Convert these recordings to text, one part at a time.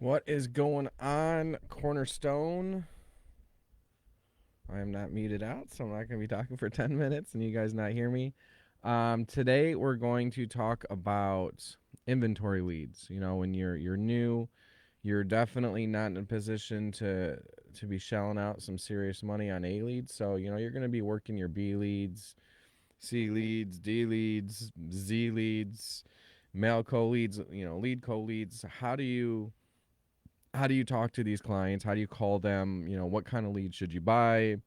What is going on, Cornerstone? I am not muted out, so I'm not going to be talking for 10 minutes and you guys not hear me. Today, we're going to talk about inventory leads. When you're new, you're definitely not in a position to be shelling out some serious money on A leads. So, you're going to be working your B leads, C leads, D leads, Z leads, mail co leads, lead co leads. How do you talk to these clients? How do you call them? What kind of leads should you buy?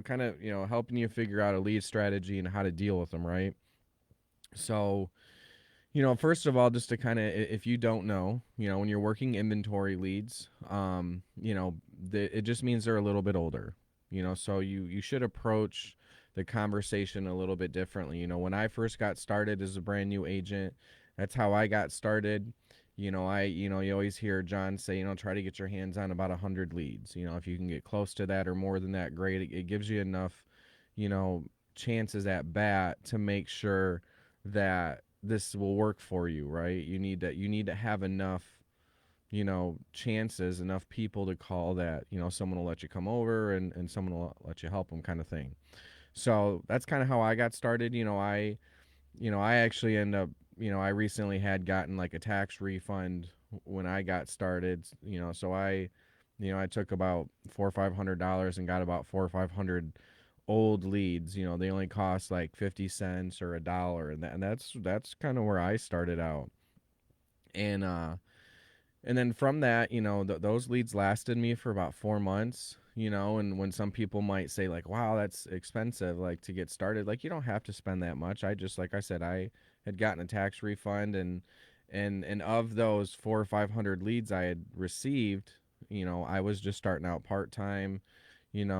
Kind of, helping you figure out a lead strategy and how to deal with them, right? So, first of all, just to kind of, if you don't know, when you're working inventory leads, it just means they're a little bit older, so you should approach the conversation a little bit differently. When I first got started as a brand new agent, that's how I got started. You always hear John say, try to get your hands on about 100 leads. If you can get close to that or more than that, great. It gives you enough, you know, chances at bat to make sure that this will work for you, right? You need to have enough, chances, enough people to call that, someone will let you come over and someone will let you help them kind of thing. So that's kind of how I got started. I actually end up, I recently had gotten like a tax refund when I got started, so I took about $400 or $500 and got about 400 or 500 old leads. They only cost like 50 cents or $1, and that's kind of where I started out. And and then from that, those leads lasted me for about 4 months. And when some people might say like, "Wow, that's expensive," like to get started, like you don't have to spend that much. I just, like I said, I had gotten a tax refund, and of those 400 or 500 leads I had received, I was just starting out part time, and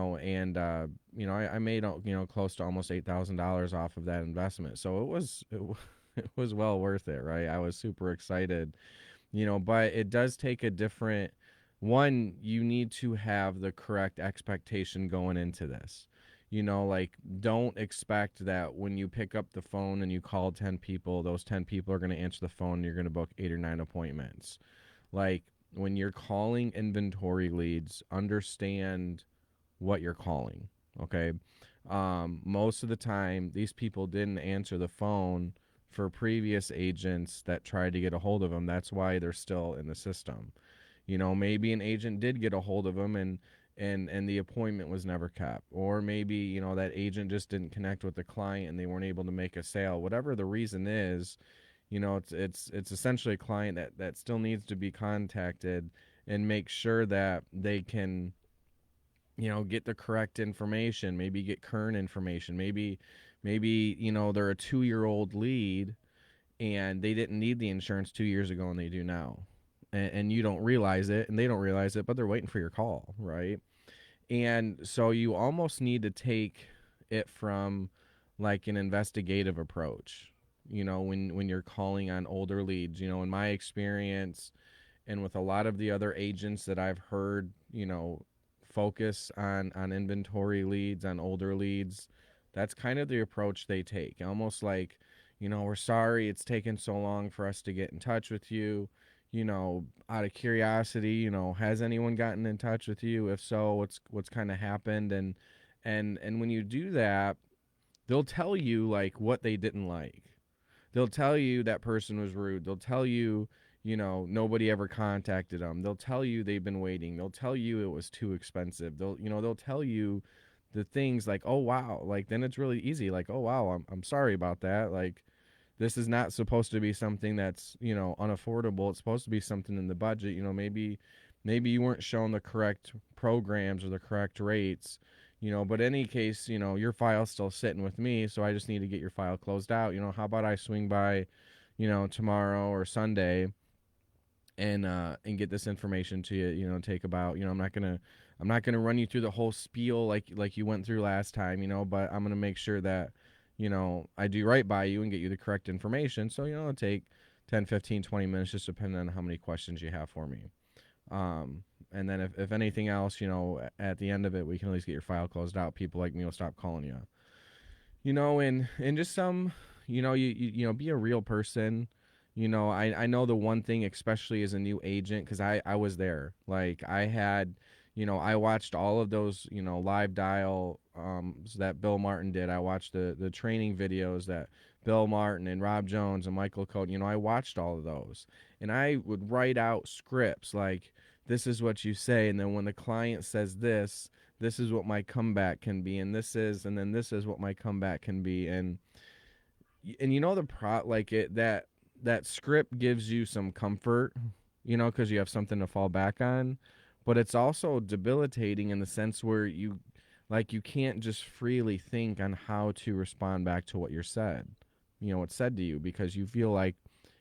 I made close to almost $8,000 off of that investment. So it was well worth it, right? I was super excited, but it does take a different one. You need to have the correct expectation going into this. Like, don't expect that when you pick up the phone and you call 10 people, those 10 people are going to answer the phone and you're going to book 8 or 9 appointments. Like, when you're calling inventory leads, understand what you're calling. Okay. Most of the time, these people didn't answer the phone for previous agents that tried to get a hold of them. That's why they're still in the system. Maybe an agent did get a hold of them, and the appointment was never kept, or maybe that agent just didn't connect with the client and they weren't able to make a sale. Whatever the reason is, it's essentially a client that still needs to be contacted and make sure that they can get the correct information, maybe get current information. Maybe they're a 2-year old lead and they didn't need the insurance 2 years ago and they do now, and you don't realize it and they don't realize it, but they're waiting for your call, right? And so you almost need to take it from like an investigative approach, when you're calling on older leads. In my experience, and with a lot of the other agents that I've heard, focus on inventory leads, on older leads, that's kind of the approach they take. Almost like, we're sorry it's taken so long for us to get in touch with you. Out of curiosity, has anyone gotten in touch with you? If so, what's kind of happened? And when you do that, they'll tell you like what they didn't like. They'll tell you that person was rude. They'll tell you, nobody ever contacted them. They'll tell you they've been waiting. They'll tell you it was too expensive. They'll tell you the things like, "Oh wow." Like, then it's really easy. Like, "Oh wow, I'm sorry about that." Like, this is not supposed to be something that's, unaffordable. It's supposed to be something in the budget. Maybe you weren't shown the correct programs or the correct rates. But in any case, your file's still sitting with me, so I just need to get your file closed out. How about I swing by, tomorrow or Sunday, and get this information to you. Take about, I'm not gonna run you through the whole spiel like you went through last time, but I'm gonna make sure that, I do right by you and get you the correct information. So, it'll take 10, 15, 20 minutes, just depending on how many questions you have for me. And then if anything else, at the end of it, we can at least get your file closed out. People like me will stop calling you. And just some, be a real person. I know the one thing, especially as a new agent, because I was there. Like I had, I watched all of those, live dial that Bill Martin did. I watched the training videos that Bill Martin and Rob Jones and Michael Code. I watched all of those, and I would write out scripts like, this is what you say, and then when the client says this, this is what my comeback can be, and then this is what my comeback can be, and the like it that script gives you some comfort, because you have something to fall back on, but it's also debilitating in the sense where you can't just freely think on how to respond back to what you're said, what's said to you, because you feel like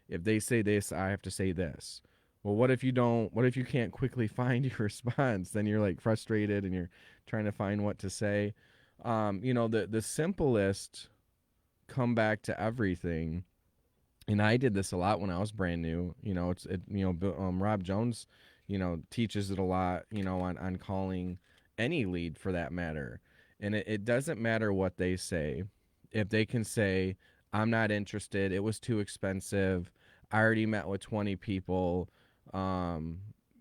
if they say this, I have to say this. Well, what if you can't quickly find your response? Then you're like frustrated and you're trying to find what to say. The simplest comeback to everything, and I did this a lot when I was brand new. Rob Jones, teaches it a lot. On calling any lead for that matter, and it doesn't matter what they say. If they can say, "I'm not interested. It was too expensive. I already met with 20 people." Um,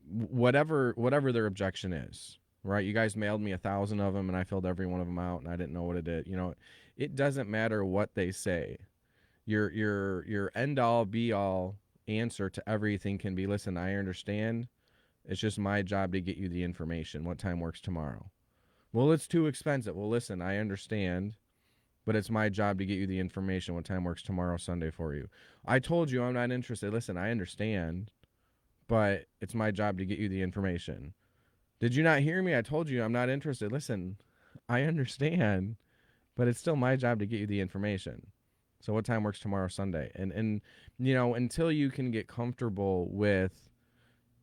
whatever their objection is, right? You guys mailed me 1,000 of them, and I filled every one of them out, and I didn't know what it did. It doesn't matter what they say. Your end all be all answer to everything can be, listen, I understand. It's just my job to get you the information. What time works tomorrow? Well, it's too expensive. Well, listen, I understand, but it's my job to get you the information. What time works tomorrow, Sunday for you? I told you I'm not interested. Listen, I understand, but it's my job to get you the information. Did you not hear me? I told you I'm not interested. Listen, I understand, but it's still my job to get you the information. So what time works tomorrow, Sunday? And until you can get comfortable with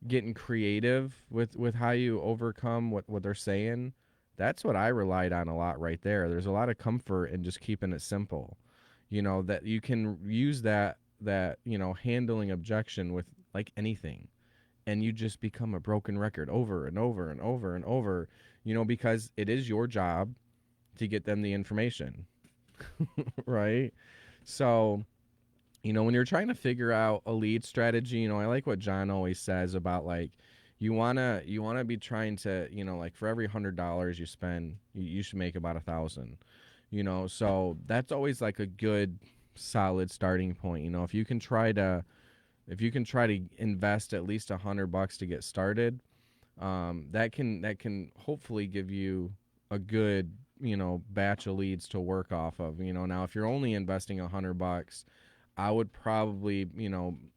getting creative with how you overcome what they're saying, that's what I relied on a lot right there. There's a lot of comfort in just keeping it simple. That you can use that handling objection with like anything, and you just become a broken record over and over and over and over, because it is your job to get them the information. Right? So, when you're trying to figure out a lead strategy, I like what John always says about like you wanna be trying to, like for every $100 you spend, you should make about 1,000. So that's always like a good solid starting point. If you can try to invest at least $100 to get started, that can hopefully give you a good batch of leads to work off of. Now if you're only investing $100, I would probably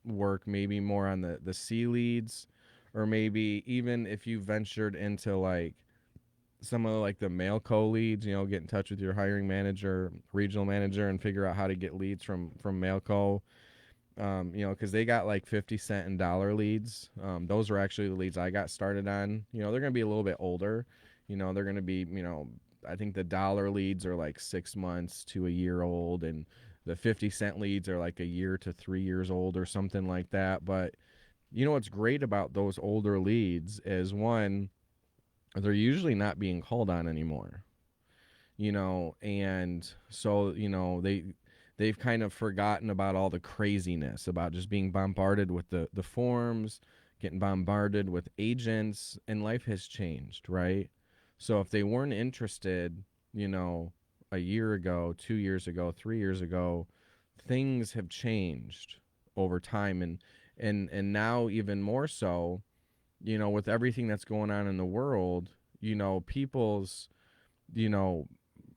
work maybe more on the C leads, or maybe even if you ventured into like some of like the Mailco leads, get in touch with your hiring manager, regional manager, and figure out how to get leads from Mailco. Because they got like 50 cent and dollar leads. Those were actually the leads I got started on. They're going to be a little bit older. They're going to be, I think the dollar leads are like 6 months to a year old, and the 50 cent leads are like a year to 3 years old or something like that. But what's great about those older leads is, one, they're usually not being called on anymore. And so they've kind of forgotten about all the craziness about just being bombarded with the forms, getting bombarded with agents, and life has changed, right? So if they weren't interested, a year ago, 2 years ago, 3 years ago, things have changed over time, and now even more so, with everything that's going on in the world, people's you know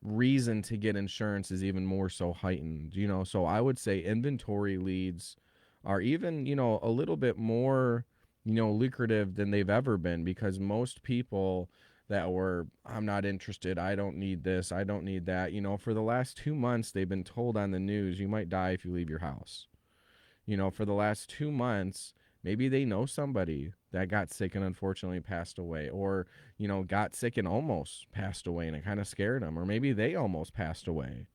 reason to get insurance is even more so heightened. So I would say inventory leads are even a little bit more lucrative than they've ever been, because most people that were, I'm not interested, I don't need this, I don't need that, for the last 2 months they've been told on the news, you might die if you leave your house. For the last 2 months, maybe they know somebody that got sick and unfortunately passed away, or, got sick and almost passed away and it kind of scared them, or maybe they almost passed away,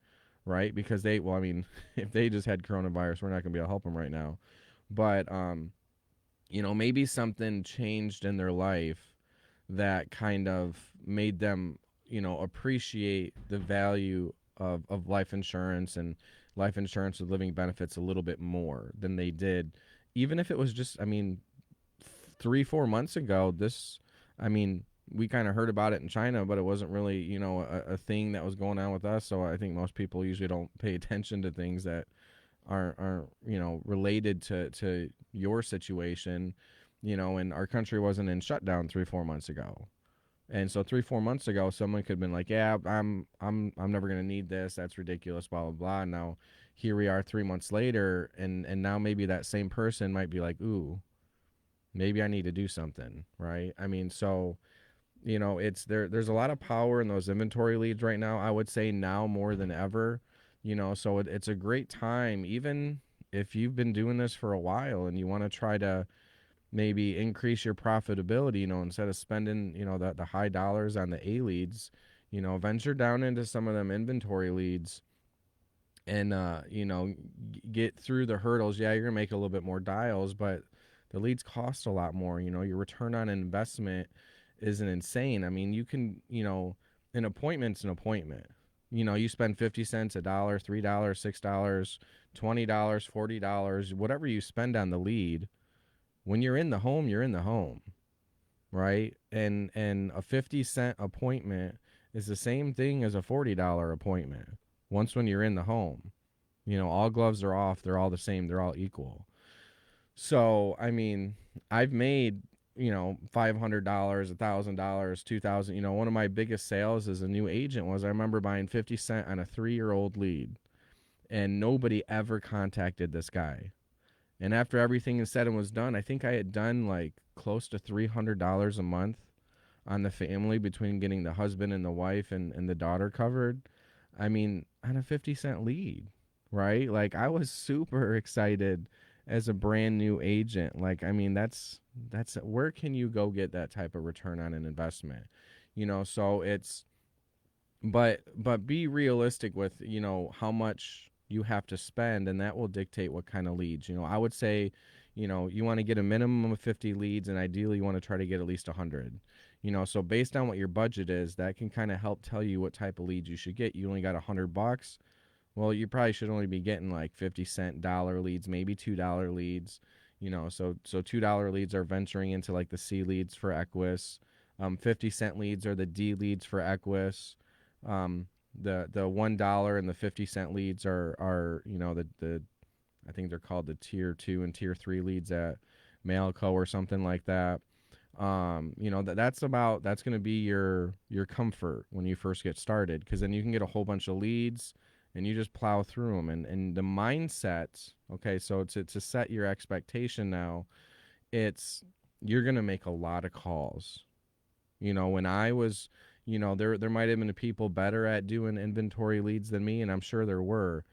right? Because well, I mean, if they just had coronavirus, we're not going to be able to help them right now. But, maybe something changed in their life that kind of made them, appreciate the value of life insurance and life insurance with living benefits a little bit more than they did, even if it was just, I mean, 3 4 months ago. This, I mean, we kind of heard about it in China, but it wasn't really, a thing that was going on with us. So I think most people usually don't pay attention to things that aren't related to your situation. And our country wasn't in shutdown 3 4 months ago. And so 3 4 months ago, someone could have been like, "Yeah, I'm never gonna need this. That's ridiculous." Blah blah blah. And now here we are 3 months later, and now maybe that same person might be like, "Ooh, maybe I need to do something." Right? I mean, so it's there's a lot of power in those inventory leads right now. I would say now more than ever. So it's a great time, even if you've been doing this for a while and you want to try to maybe increase your profitability, instead of spending, the high dollars on the A leads, venture down into some of them inventory leads and, get through the hurdles. Yeah, you're going to make a little bit more dials, but the leads cost a lot more. Your return on investment isn't insane. I mean, you can, an appointment's an appointment. You spend 50 cents, a dollar, $3, $6, $20, $40, whatever you spend on the lead. When you're in the home, you're in the home, right? And a 50-cent appointment is the same thing as a $40 appointment. Once when you're in the home, all gloves are off. They're all the same. They're all equal. So, I mean, I've made, $500, $1,000, 2,000. One of my biggest sales as a new agent was, I remember buying 50 cent on a 3-year-old lead, and nobody ever contacted this guy. And after everything is said and was done, I think I had done like close to $300 a month on the family between getting the husband and the wife and the daughter covered. I mean, on a 50-cent lead, right? Like, I was super excited as a brand new agent. Like, I mean, that's where can you go get that type of return on an investment? So it's, but be realistic with, how much you have to spend, and that will dictate what kind of leads. I would say, you want to get a minimum of 50 leads, and ideally you want to try to get at least 100. So based on what your budget is, that can kind of help tell you what type of leads you should get. You only got $100. Well, you probably should only be getting like 50-cent dollar leads, maybe $2 leads. So $2 leads are venturing into like the C leads for Equis. 50-cent leads are the D leads for Equis. Um, the $1 and the 50-cent leads are the I think they're called the tier 2 and tier 3 leads at Malco or something like that. That's going to be your comfort when you first get started, because then you can get a whole bunch of leads and you just plow through them. And the mindset, okay, so to set your expectation now, it's you're going to make a lot of calls. When I was, there might have been people better at doing inventory leads than me, and I'm sure there were.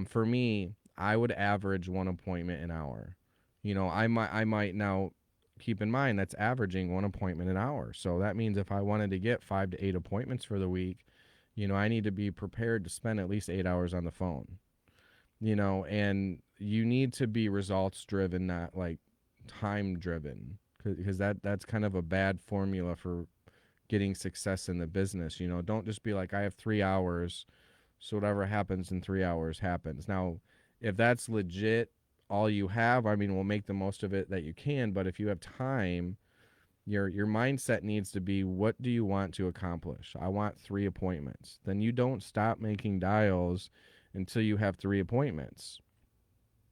For me, I would average one appointment an hour. I might now keep in mind that's averaging one appointment an hour. So that means if I wanted to get 5 to 8 appointments for the week, I need to be prepared to spend at least 8 hours on the phone. And you need to be results driven, not like time driven, because that's kind of a bad formula for getting success in the business. Don't just be like, I have 3 hours, so whatever happens in 3 hours happens. Now, if that's legit all you have, I mean, we'll make the most of it that you can. But if you have time, your mindset needs to be, what do you want to accomplish? I want 3 appointments. Then you don't stop making dials until you have 3 appointments.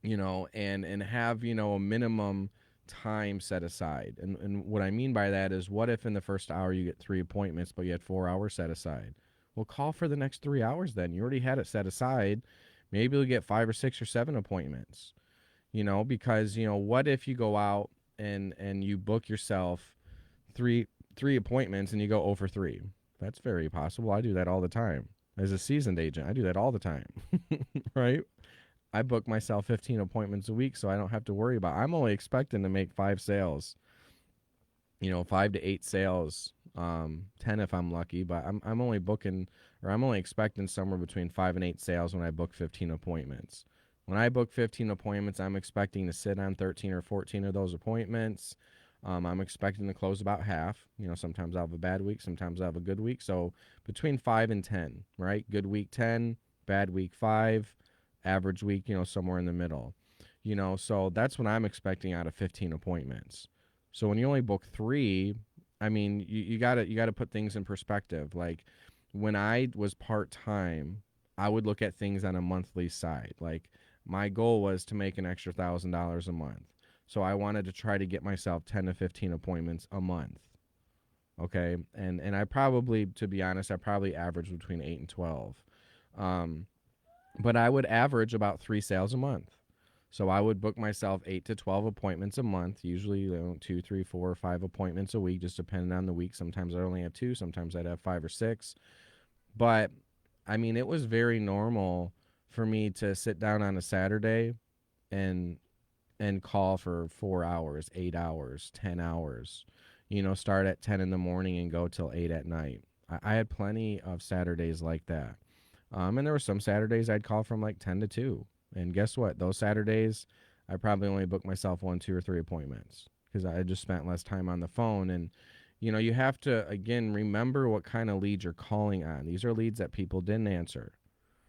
And have, a minimum time set aside. And what I mean by that is, what if in the first hour you get 3 appointments, but you had 4 hours set aside? Well, call for the next 3 hours then. You already had it set aside. Maybe you'll get 5 or 6 or 7 appointments, because, what if you go out and you book yourself three appointments and you go over 3? That's very possible. I do that all the time. As a seasoned agent, I do that all the time, right? I book myself 15 appointments a week, so I don't have to worry about. I'm only expecting to make 5 sales, 5 to 8 sales, 10 if I'm lucky. But I'm only booking, or I'm only expecting somewhere between 5 and 8 sales when I book 15 appointments. When I book 15 appointments, I'm expecting to sit on 13 or 14 of those appointments. I'm expecting to close about half. Sometimes I'll have a bad week, sometimes I'll have a good week. So between 5 and 10, right? Good week 10, bad week 5. average week, somewhere in the middle. So that's what I'm expecting out of 15 appointments. So when you only book 3, I mean, you got to put things in perspective. Like when I was part-time, I would look at things on a monthly side. Like my goal was to make an extra $1,000 a month. So I wanted to try to get myself 10 to 15 appointments a month. Okay? And I probably, to be honest, I probably averaged between 8 and 12. Um but I would average about 3 sales a month. So I would book myself 8 to 12 appointments a month, usually 2, 3, 4, or 5 appointments a week, just depending on the week. Sometimes I'd only have 2, sometimes I'd have 5 or 6. But I mean, it was very normal for me to sit down on a Saturday and call for 4 hours, 8 hours, 10 hours. Start at 10 in the morning and go till 8 at night. I had plenty of Saturdays like that. And there were some Saturdays I'd call from like 10 to 2. And guess what? Those Saturdays, I probably only booked myself 1, 2, or 3 appointments because I just spent less time on the phone. And, you have to, again, remember what kind of leads you're calling on. These are leads that people didn't answer.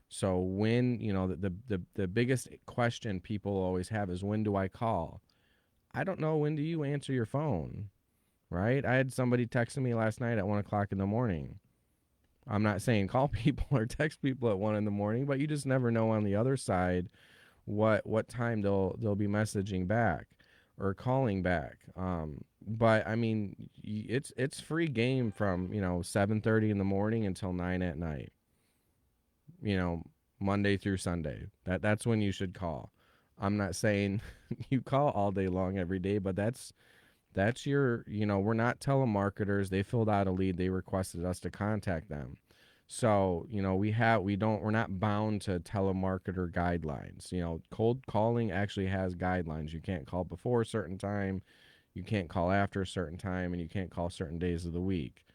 So when, the biggest question people always have is, when do I call? I don't know. When do you answer your phone? Right? I had somebody texting me last night at 1 o'clock in the morning. I'm not saying call people or text people at 1 in the morning, but you just never know on the other side what time they'll be messaging back or calling back. But I mean, it's free game from 7:30 in the morning until 9 at night. You know, Monday through Sunday. That's when you should call. I'm not saying you call all day long every day, but that's your, we're not telemarketers. They filled out a lead. They requested us to contact them. So, we're not bound to telemarketer guidelines. Cold calling actually has guidelines. You can't call before a certain time, you can't call after a certain time, and you can't call certain days of the week.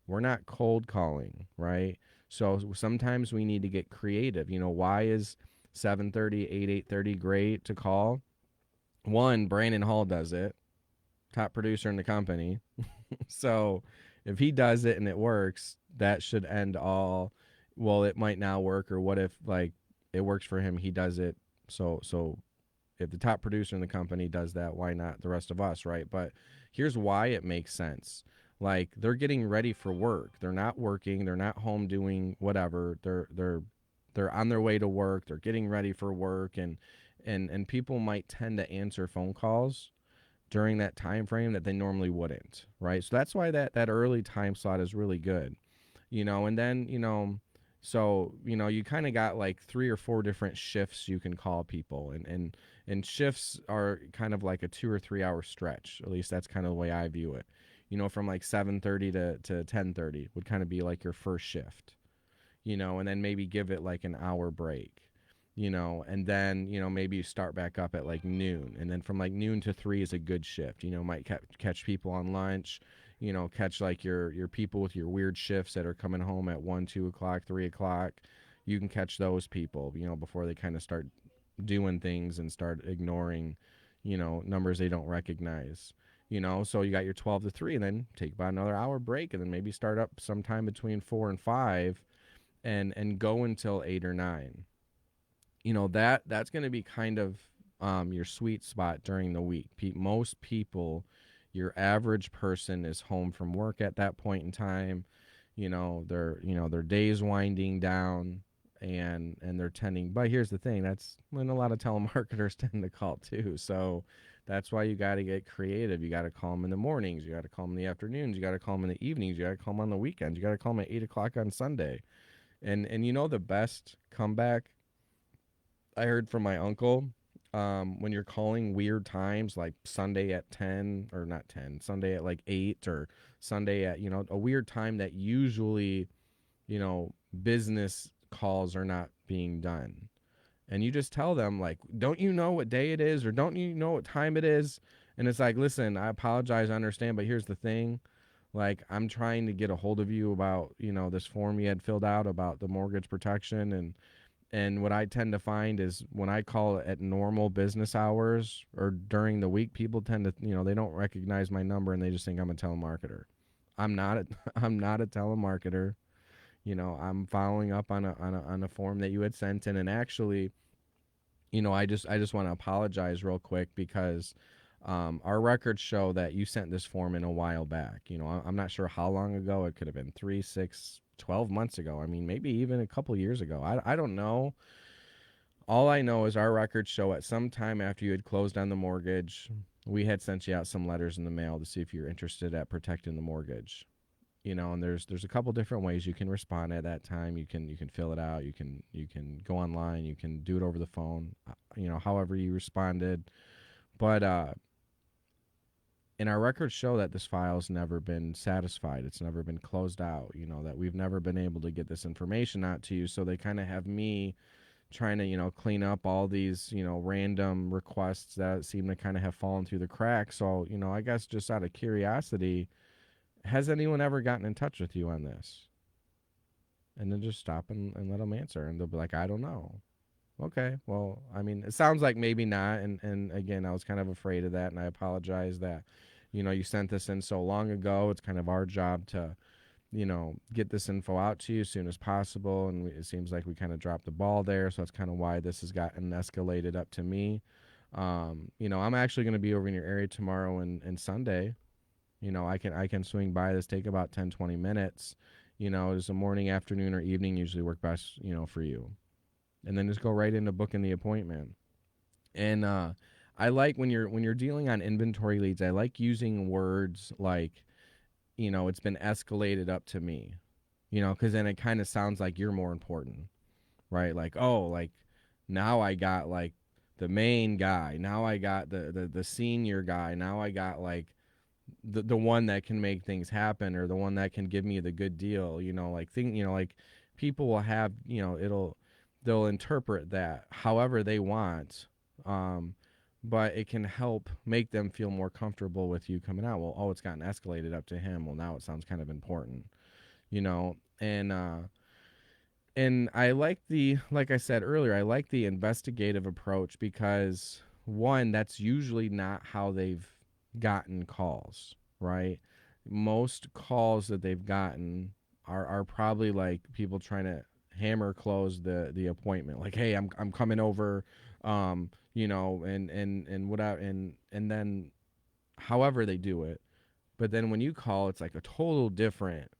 We're not cold calling, right? So sometimes we need to get creative. Why is 7:30, 8:30 great to call? One, Brandon Hall does it, top producer in the company. So if he does it and it works, that should end all. Well, it might now work, or what if like it works for him, he does it. So if the top producer in the company does that, why not the rest of us, right? But here's why it makes sense. Like they're getting ready for work. They're not working. They're not home doing whatever. They're on their way to work. They're getting ready for work, and people might tend to answer phone calls during that time frame that they normally wouldn't, right? So that's why that early time slot is really good. And then, so, you kind of got like 3 or 4 different shifts you can call people, and shifts are kind of like a 2 or 3 hour stretch. At least that's kind of the way I view it. From like 7:30 to 10:30 would kind of be like your first shift, and then maybe give it like an hour break, and then, maybe you start back up at like noon. And then from like noon to 3 is a good shift. Might catch people on lunch, catch like your people with your weird shifts that are coming home at 1, 2 o'clock, 3 o'clock. You can catch those people, before they kind of start doing things and start ignoring, numbers they don't recognize. So you got your 12 to 3, and then take about another hour break, and then maybe start up sometime between 4 and 5, and go until 8 or 9. That's going to be kind of your sweet spot during the week. Most people, your average person is home from work at that point in time. Their day's winding down, and they're tending. But here's the thing: that's when a lot of telemarketers tend to call too. So that's why you got to get creative. You got to call them in the mornings. You got to call them in the afternoons. You got to call them in the evenings. You got to call them on the weekends. You got to call them at 8 o'clock on Sunday. And the best comeback I heard from my uncle, when you're calling weird times like Sunday at 10, or not 10, Sunday at like 8, or Sunday at, a weird time that usually, business calls are not being done. And you just tell them, like, don't you know what day it is, or don't you know what time it is? And it's like, listen, I apologize, I understand, but here's the thing. Like, I'm trying to get a hold of you about, this form you had filled out about the mortgage protection, and what I tend to find is when I call at normal business hours or during the week, people tend to, they don't recognize my number, and they just think I'm a telemarketer. I'm not a, I'm not a telemarketer. I'm following up on a form that you had sent in, and actually I just want to apologize real quick because our records show that you sent this form in a while back. I'm not sure how long ago. It could have been 3, 6, 12 months ago. I mean, maybe even a couple years ago. I don't know. All I know is our records show at some time after you had closed on the mortgage, we had sent you out some letters in the mail to see if you're interested at protecting the mortgage. And there's a couple different ways you can respond at that time. You can fill it out. You can go online. You can do it over the phone. However you responded. But and our records show that this file's never been satisfied. It's never been closed out. That we've never been able to get this information out to you. So they kind of have me trying to clean up all these random requests that seem to kind of have fallen through the cracks. So I guess just out of curiosity, has anyone ever gotten in touch with you on this? And then just stop and let them answer, and they'll be like, I don't know. Okay, well, I mean, it sounds like maybe not, and again, I was kind of afraid of that, and I apologize that you sent this in so long ago. It's kind of our job to get this info out to you as soon as possible, and it seems like we kind of dropped the ball there, so that's kind of why this has gotten escalated up to me. I'm actually going to be over in your area tomorrow and Sunday. I can swing by this, take about 10, 20 minutes. Does a morning, afternoon, or evening usually work best, for you? And then just go right into booking the appointment. And I like when you're dealing on inventory leads, I like using words like, it's been escalated up to me. Because then it kind of sounds like you're more important, right? Like, oh, like now I got like the main guy. Now I got the senior guy. Now I got like the one that can make things happen, or the one that can give me the good deal. Like people will have, they'll interpret that however they want. um but it can help make them feel more comfortable with you coming out. Well, oh, it's gotten escalated up to him, well, now it sounds kind of important. you know and I like like I said earlier, I like the investigative approach because, one, that's usually not how they've gotten calls, right? Most calls that they've gotten are probably like people trying to hammer close the appointment. Like, hey, I'm coming over, and what I, and then however they do it. But then when you call, it's like a total different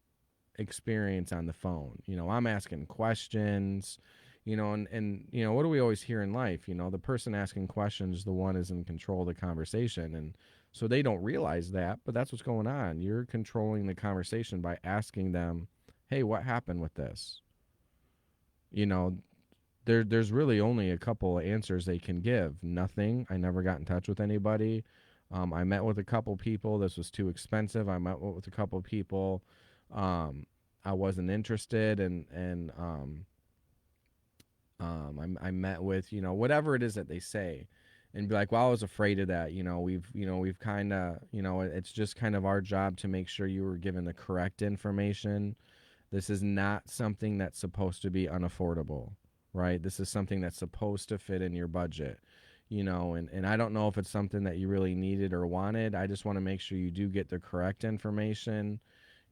experience on the phone. I'm asking questions, and what do we always hear in life? The person asking questions, the one is in control of the conversation. And so they don't realize that, but that's what's going on. You're controlling the conversation by asking them, hey, what happened with this? You know, there's really only a couple of answers they can give. Nothing. I never got in touch with anybody. I met with a couple people. This was too expensive. I met with a couple people. Um, I wasn't interested, and I met with whatever it is that they say, and be like, well, I was afraid of that. We've kind of it's just kind of our job to make sure you were given the correct information. This is not something that's supposed to be unaffordable, right? This is something that's supposed to fit in your budget. And I don't know if it's something that you really needed or wanted. I just want to make sure you do get the correct information.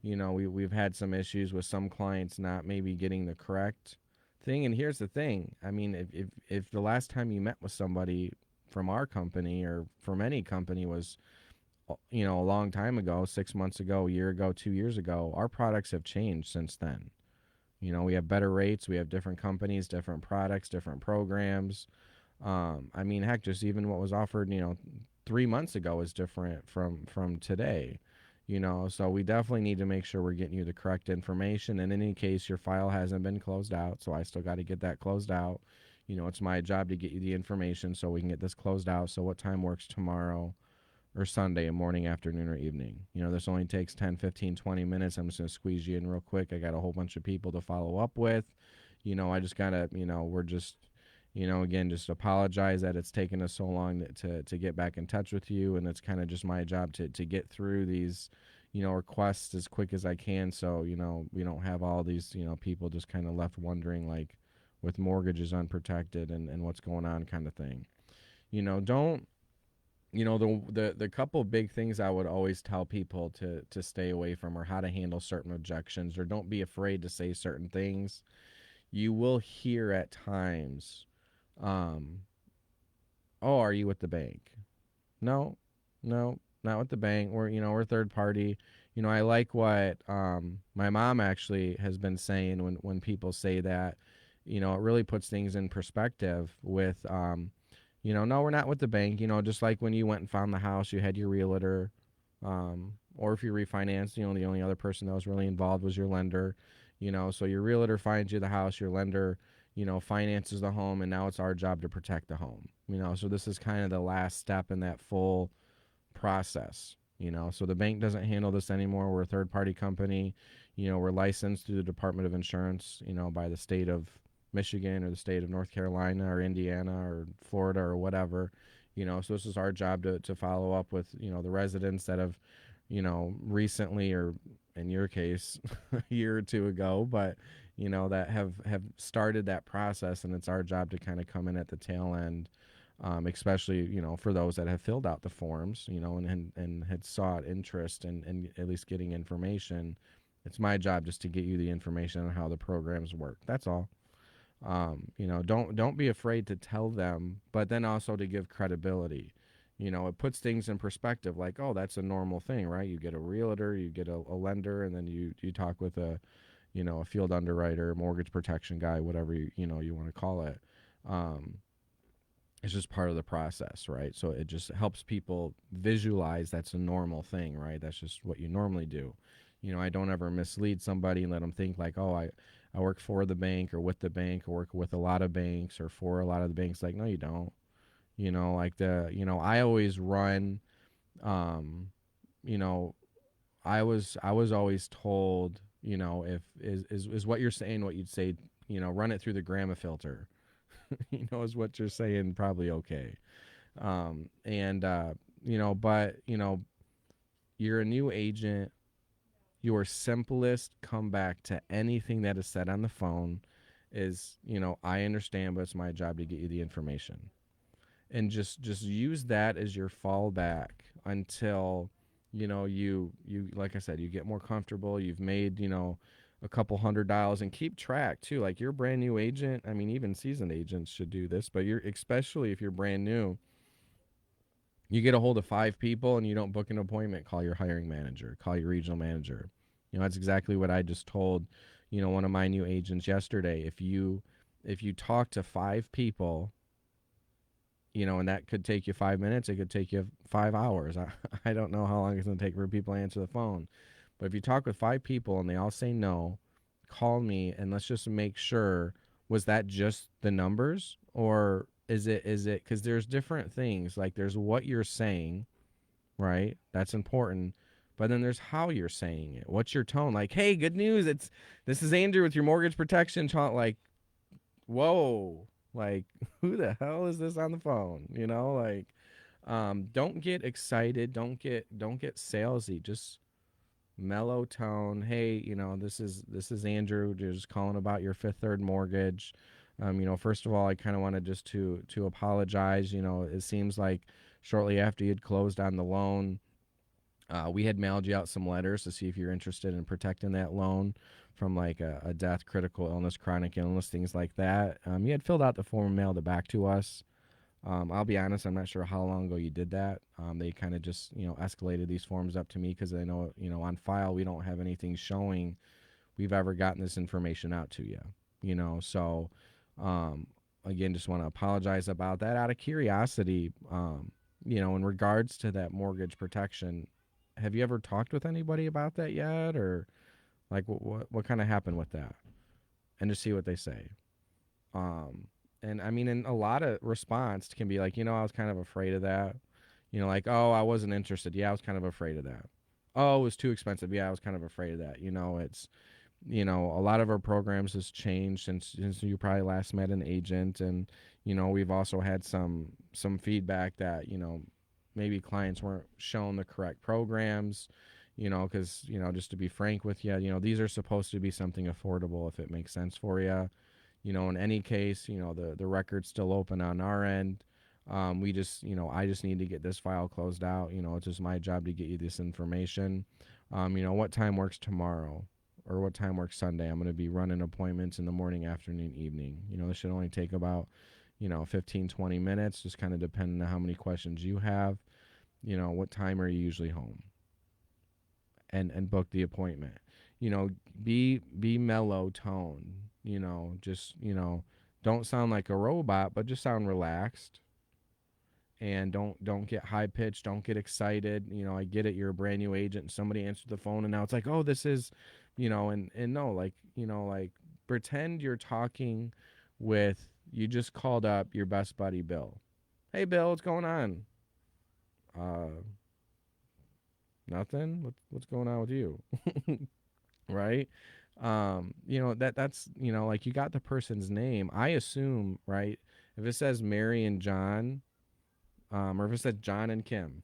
We've had some issues with some clients not maybe getting the correct thing. And here's the thing. I mean, if the last time you met with somebody from our company or from any company was a long time ago, 6 months ago, a year ago, 2 years ago, our products have changed since then. We have better rates, we have different companies, different products, different programs. I mean, heck, just even what was offered 3 months ago is different from today. So we definitely need to make sure we're getting you the correct information. In any case, your file hasn't been closed out, so I still got to get that closed out. It's my job to get you the information so we can get this closed out. So what time works tomorrow or Sunday, morning, afternoon, or evening? This only takes 10, 15, 20 minutes. I'm just going to squeeze you in real quick. I got a whole bunch of people to follow up with. I just got to, we're just, again, just apologize that it's taken us so long to get back in touch with you. And it's kind of just my job to get through these, requests as quick as I can. So, we don't have all these, people just kind of left wondering, like, with mortgages unprotected and what's going on kind of thing. Don't, the couple big things I would always tell people to stay away from, or how to handle certain objections, or don't be afraid to say certain things. You will hear at times, Oh, are you with the bank? No, no, not with the bank. We're third party. I like what my mom actually has been saying when people say that. It really puts things in perspective with no, we're not with the bank. Just like when you went and found the house, you had your realtor, or if you refinanced, the only other person that was really involved was your lender. So your realtor finds you the house, your lender, finances the home, and now it's our job to protect the home. So this is kind of the last step in that full process. So the bank doesn't handle this anymore. We're a third party company. We're licensed through the Department of Insurance, by the state of Michigan or the state of North Carolina or Indiana or Florida or whatever. So this is our job to follow up with, the residents that have, recently, or in your case, a year or two ago, but, that have started that process. And it's our job to kind of come in at the tail end, especially for those that have filled out the forms, and had sought interest in at least getting information. It's my job just to get you the information on how the programs work. That's all. Don't be afraid to tell them, but then also to give credibility. It puts things in perspective. Like, oh, that's a normal thing, right? You get a realtor, you get a lender, and then you talk with a field underwriter, mortgage protection guy, whatever you want to call it. Um, it's just part of the process, right? So it just helps people visualize that's a normal thing, right? That's just what you normally do. I don't ever mislead somebody and let them think like, oh, I work for the bank or with the bank or work with a lot of banks or for a lot of the banks. Like, no, you don't. I always run, um, you know, I was always told, if is what you're saying, what you'd say, run it through the grandma filter, is what you're saying, probably okay. And but you're a new agent. Your simplest comeback to anything that is said on the phone is, I understand, but it's my job to get you the information. And just use that as your fallback until, you like I said, you get more comfortable, you've made, a couple $100, and keep track too. Like, you're a brand new agent. I mean, even seasoned agents should do this, but you're, especially if you're brand new, you get a hold of 5 people and you don't book an appointment, call your hiring manager, call your regional manager. That's exactly what I just told, one of my new agents yesterday. If you talk to 5 people, and that could take you 5 minutes, it could take you 5 hours. I don't know how long it's going to take for people to answer the phone. But if you talk with 5 people and they all say no, call me and let's just make sure, was that just the numbers, or is it because there's different things, like there's what you're saying, right? That's important. But then there's how you're saying it. What's your tone? Like, hey, good news. This is Andrew with your mortgage protection. Like, whoa, like, who the hell is this on the phone? Like, don't get excited. Don't get salesy. Just mellow tone. Hey, this is Andrew. Just calling about your Fifth Third mortgage. First of all, I kind of wanted just to apologize. It seems like shortly after you had closed on the loan, we had mailed you out some letters to see if you're interested in protecting that loan from like a death, critical illness, chronic illness, things like that. You had filled out the form and mailed it back to us. I'll be honest, I'm not sure how long ago you did that. They kind of just, escalated these forms up to me because they know, on file, we don't have anything showing we've ever gotten this information out to you, So, um, again, just want to apologize about that out of curiosity. In regards to that mortgage protection, have you ever talked with anybody about that yet? Or like what kind of happened with that? And just see what they say. Um, and I mean, and a lot of response can be like, I was kind of afraid of that. Like, oh, I wasn't interested. Yeah, I was kind of afraid of that. Oh, it was too expensive. Yeah, I was kind of afraid of that. It's, a lot of our programs has changed since you probably last met an agent. And, we've also had some feedback that, maybe clients weren't shown the correct programs, because, just to be frank with you, these are supposed to be something affordable if it makes sense for you. In any case, the record's still open on our end. We just, I just need to get this file closed out. It's just my job to get you this information. What time works tomorrow or what time works Sunday? I'm going to be running appointments in the morning, afternoon, evening. This should only take about, 15, 20 minutes, just kind of depending on how many questions you have. What time are you usually home? And book the appointment. You know, be mellow tone. Just don't sound like a robot, but just sound relaxed. And don't get high pitched, don't get excited. I get it, you're a brand new agent and somebody answered the phone and now it's like, oh, this is, and no, like, like pretend you're talking with, you just called up your best buddy Bill. Hey Bill, what's going on? uh Nothing. What's going on with you? Right. That's, like, you got the person's name, I assume, right? If it says Mary and John, or if it says John and Kim,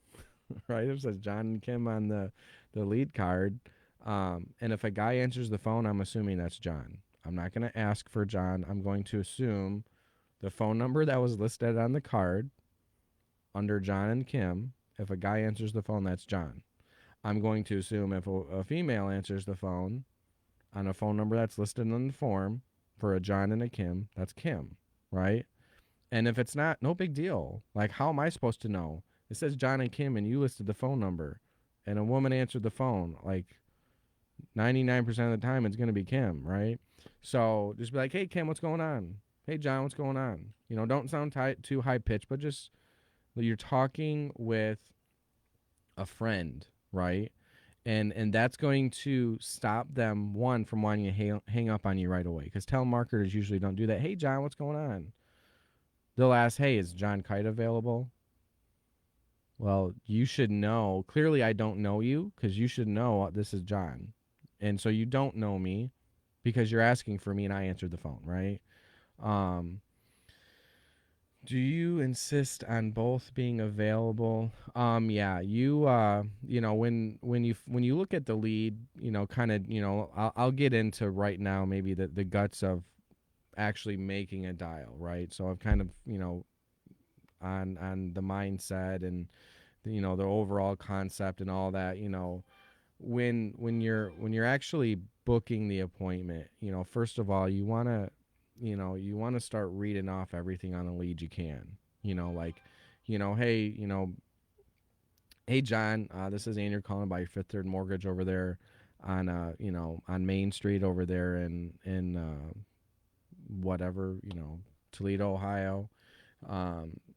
right? If it says John and Kim on the lead card, and if a guy answers the phone, I'm assuming that's John. I'm not going to ask for John. I'm going to assume the phone number that was listed on the card under John and Kim. If a guy answers the phone, that's John. I'm going to assume if a female answers the phone on a phone number that's listed on the form for a John and a Kim, that's Kim, right? And if it's not, no big deal. Like, how am I supposed to know? It says John and Kim, and you listed the phone number, and a woman answered the phone. Like, 99% of the time, it's going to be Kim, right? So just be like, hey, Kim, what's going on? Hey, John, what's going on? Don't sound too high pitched, but just, you're talking with a friend, right? And that's going to stop them, one, from wanting to hang up on you right away, because telemarketers usually don't do that. Hey, John, what's going on? They'll ask, hey, is John Kite available? Well, you should know. Clearly, I don't know you, because you should know this is John. And so you don't know me because you're asking for me and I answered the phone, right? Um, do you insist on both being available? Yeah, when you look at the lead, kind of, I'll get into right now maybe the guts of actually making a dial, right? So I've kind of, on the mindset and the overall concept and all that. When you're actually booking the appointment, first of all, you want to start reading off everything on the lead you can. Like, hey, hey John, this is Andrew calling about your Fifth Third Mortgage over there on on Main Street over there in whatever, Toledo, Ohio. And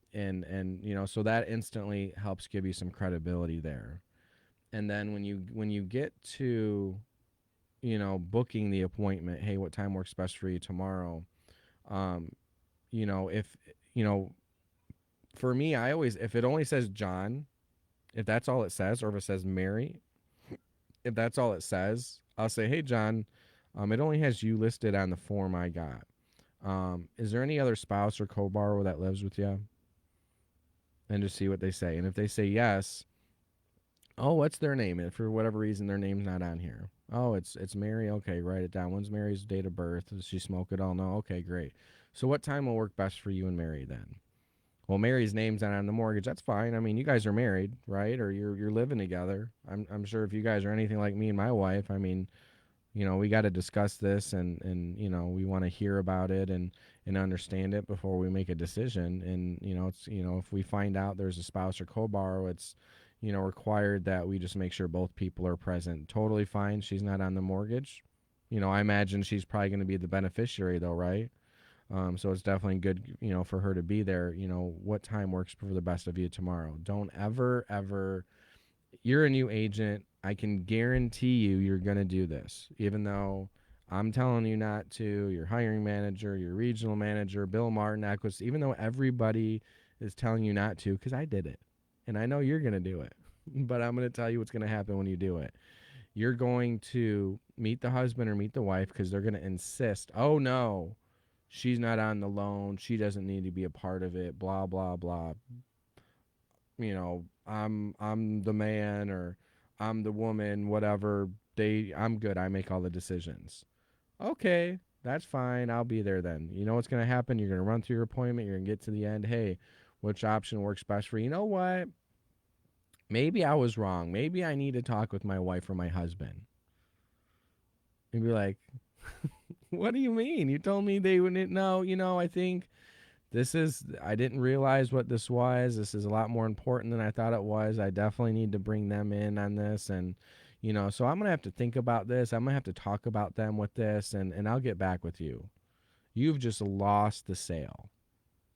so that instantly helps give you some credibility there. And then when you get to booking the appointment, hey, what time works best for you tomorrow? um if for me, I always, if it only says John, if that's all it says, or if it says Mary, if that's all it says, I'll say, hey John, it only has you listed on the form I got. Is there any other spouse or co-borrower that lives with you? And just see what they say. And if they say yes, oh, what's their name? And for whatever reason, their name's not on here. Oh, it's Mary. Okay, write it down. When's Mary's date of birth? Does she smoke at all? No. Okay, great. So what time will work best for you and Mary then? Well, Mary's name's not on the mortgage. That's fine. I mean, you guys are married, right? Or you're living together. I'm sure if you guys are anything like me and my wife, I mean, we got to discuss this, and we want to hear about it and understand it before we make a decision. And it's, if we find out there's a spouse or co-borrow, it's required that we just make sure both people are present. Totally fine. She's not on the mortgage. I imagine she's probably going to be the beneficiary though, right? So it's definitely good, for her to be there. What time works for the best of you tomorrow? Don't ever. You're a new agent. I can guarantee you're going to do this, even though I'm telling you not to. Your hiring manager, your regional manager, Bill Martin, Equis, even though everybody is telling you not to, because I did it. And I know you're going to do it. But I'm going to tell you what's going to happen when you do it. You're going to meet the husband or meet the wife because they're going to insist, oh, no, she's not on the loan. She doesn't need to be a part of it, blah, blah, blah. I'm the man, or I'm the woman, whatever. I'm good. I make all the decisions. Okay, that's fine. I'll be there then. You know what's going to happen? You're going to run through your appointment. You're going to get to the end. Hey, which option works best for you? You know what? Maybe I was wrong. Maybe I need to talk with my wife or my husband. And be like, what do you mean? You told me they wouldn't know. I think I didn't realize what this was. This is a lot more important than I thought it was. I definitely need to bring them in on this. And, so I'm going to have to think about this. I'm going to have to talk about them with this, and I'll get back with you. You've just lost the sale,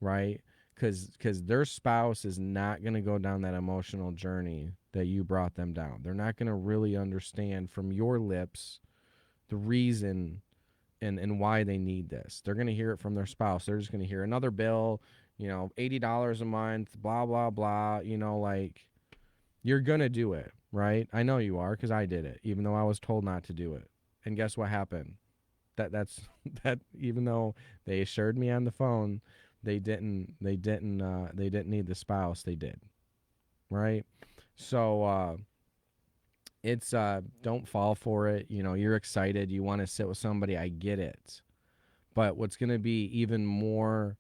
right? Because their spouse is not going to go down that emotional journey that you brought them down. They're not going to really understand from your lips the reason and why they need this. They're going to hear it from their spouse. They're just going to hear another bill, $80 a month, blah, blah, blah. Like, you're going to do it, right? I know you are because I did it, even though I was told not to do it. And guess what happened? That's that even though they assured me on the phone they didn't need the spouse, they did, right? So it's don't fall for it. You're excited, you want to sit with somebody, I get it. But what's going to be even more,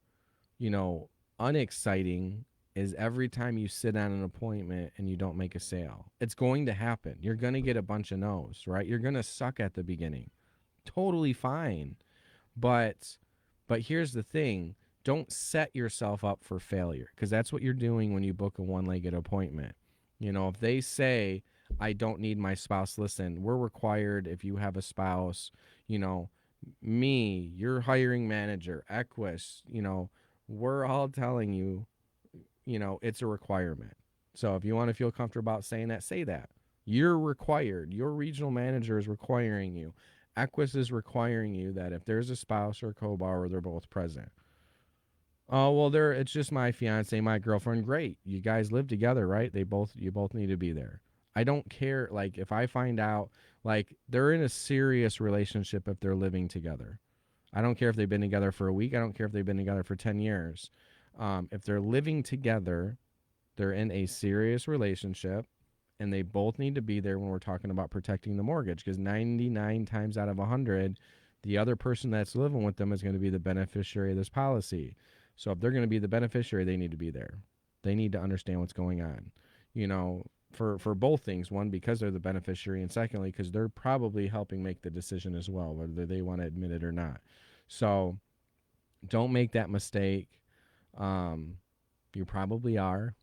you know, unexciting is every time you sit on an appointment and you don't make a sale. It's going to happen. You're going to get a bunch of no's, right? You're going to suck at the beginning. Totally fine. But here's the thing, don't set yourself up for failure, because that's what you're doing when you book a one-legged appointment. If they say, I don't need my spouse, listen, we're required, if you have a spouse, you know, me, your hiring manager, Equis, we're all telling you, it's a requirement. So if you want to feel comfortable about saying that, say that. You're required. Your regional manager is requiring you. Equis is requiring you that if there's a spouse or a co-borrower, they're both present. Oh, well, it's just my fiance, my girlfriend. Great. You guys live together, right? You both need to be there. I don't care. Like, if I find out, like, they're in a serious relationship if they're living together. I don't care if they've been together for a week. I don't care if they've been together for 10 years. If they're living together, they're in a serious relationship, and they both need to be there when we're talking about protecting the mortgage, because 99 times out of 100, the other person that's living with them is going to be the beneficiary of this policy. So if they're going to be the beneficiary, they need to be there. They need to understand what's going on, for both things. One, because they're the beneficiary, and secondly, because they're probably helping make the decision as well, whether they want to admit it or not. So don't make that mistake. Um, you probably are.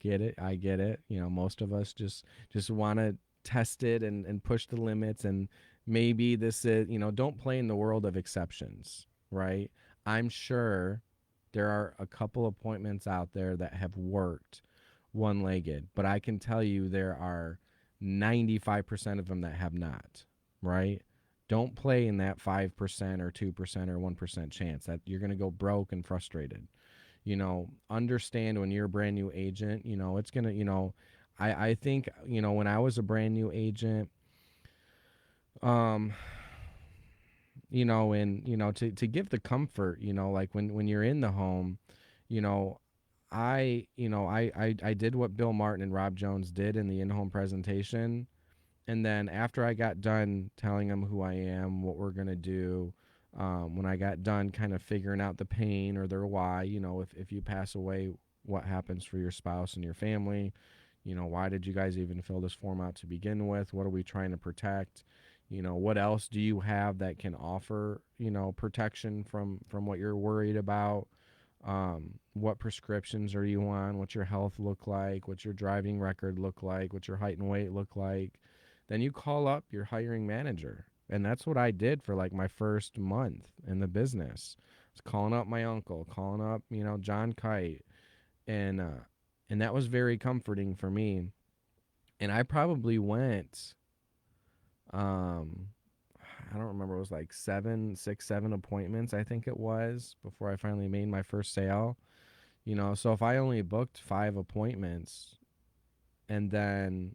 Get it? I get it. Most of us just want to test it and push the limits, and maybe this is, don't play in the world of exceptions, right? I'm sure there are a couple appointments out there that have worked one-legged, but I can tell you there are 95% of them that have not, right? Don't play in that 5% or 2% or 1% chance that you're going to go broke and frustrated. Understand when you're a brand new agent, it's going to, I think, when I was a brand new agent, um, and, to give the comfort, like when you're in the home, you know, I did what Bill Martin and Rob Jones did in the in-home presentation. And then after I got done telling them who I am, what we're going to do, when I got done kind of figuring out the pain or their why, if you pass away, what happens for your spouse and your family, why did you guys even fill this form out to begin with? What are we trying to protect? What else do you have that can offer, protection from what you're worried about? What prescriptions are you on? What's your health look like? What's your driving record look like? What's your height and weight look like? Then you call up your hiring manager. And that's what I did for like my first month in the business. I was calling up my uncle, calling up, John Kite. And that was very comforting for me. And I probably went, um, I don't remember, it was like 7 appointments, I think it was, before I finally made my first sale. So if I only booked 5 appointments and then